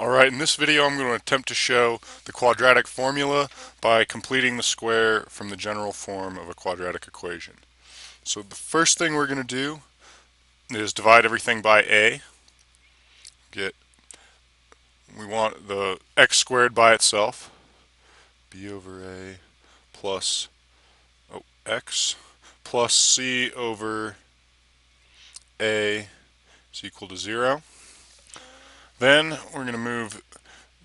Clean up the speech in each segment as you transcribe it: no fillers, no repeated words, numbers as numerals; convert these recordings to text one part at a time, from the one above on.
Alright, in this video I'm going to attempt to show the quadratic formula by completing the square from the general form of a quadratic equation. So the first thing we're going to do is divide everything by a. We want the x squared by itself, b over a plus x plus c over a is equal to 0. Then we're going to move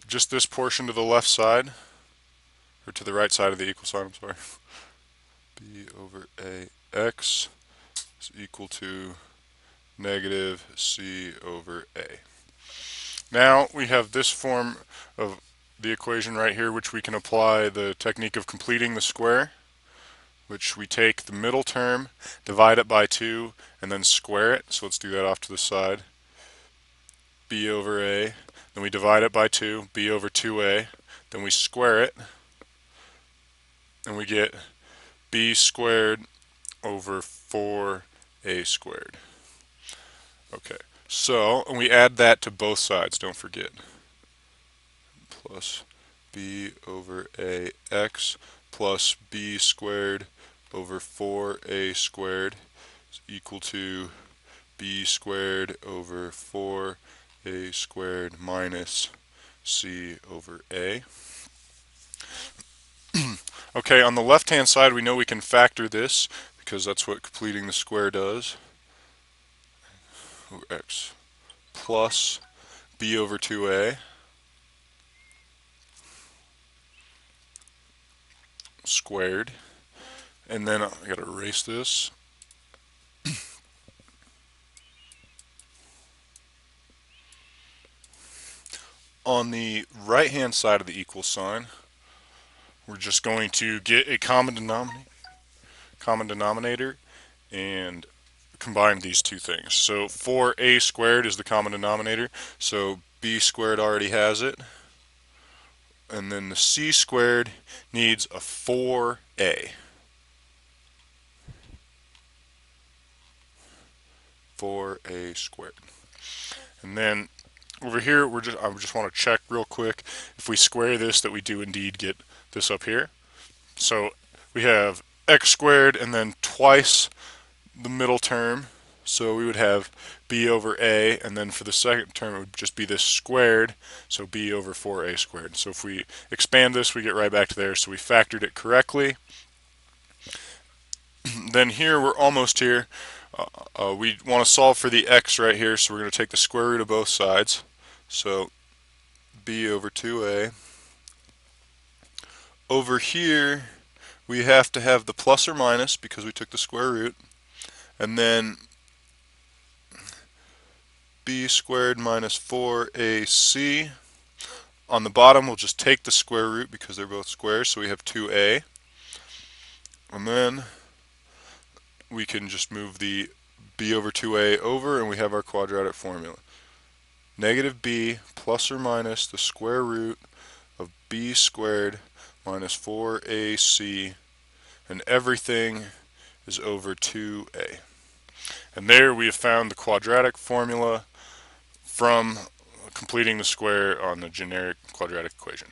just this portion to the left side, or to the right side of the equal sign, I'm sorry. B over AX is equal to negative C over A. Now we have this form of the equation right here, which we can apply the technique of completing the square, which we take the middle term, divide it by 2, and then square it. So let's do that off to the side. B over A, then we divide it by 2, B over 2A, then we square it, and we get b squared over 4a squared. Okay, so and we add that to both sides, don't forget. Plus b over ax plus b squared over 4a squared is equal to b squared over 4a squared minus c over a. Okay, on the left-hand side, we know we can factor this because that's what completing the square does. X plus b over 2a squared. And then I got to erase this. On the right-hand side of the equal sign, we're just going to get a common denominator and combine these two things. So 4a squared is the common denominator, so b squared already has it. And then the c squared needs a 4a. 4a squared. And then over here, I just want to check real quick if we square this that we do indeed get this up here. So we have x squared and then twice the middle term. So we would have b over a, and then for the second term it would just be this squared, so b over 4a squared. So if we expand this, we get right back to there. So we factored it correctly. Then here, we're almost here. We want to solve for the x right here, so we're going to take the square root of both sides. So b over 2a. Over here, we have to have the plus or minus because we took the square root. And then b squared minus 4ac. On the bottom, we'll just take the square root because they're both squares, so we have 2a. And then we can just move the b over 2a over, and we have our quadratic formula. Negative b plus or minus the square root of b squared minus 4ac, and everything is over 2a. And there we have found the quadratic formula from completing the square on the generic quadratic equation.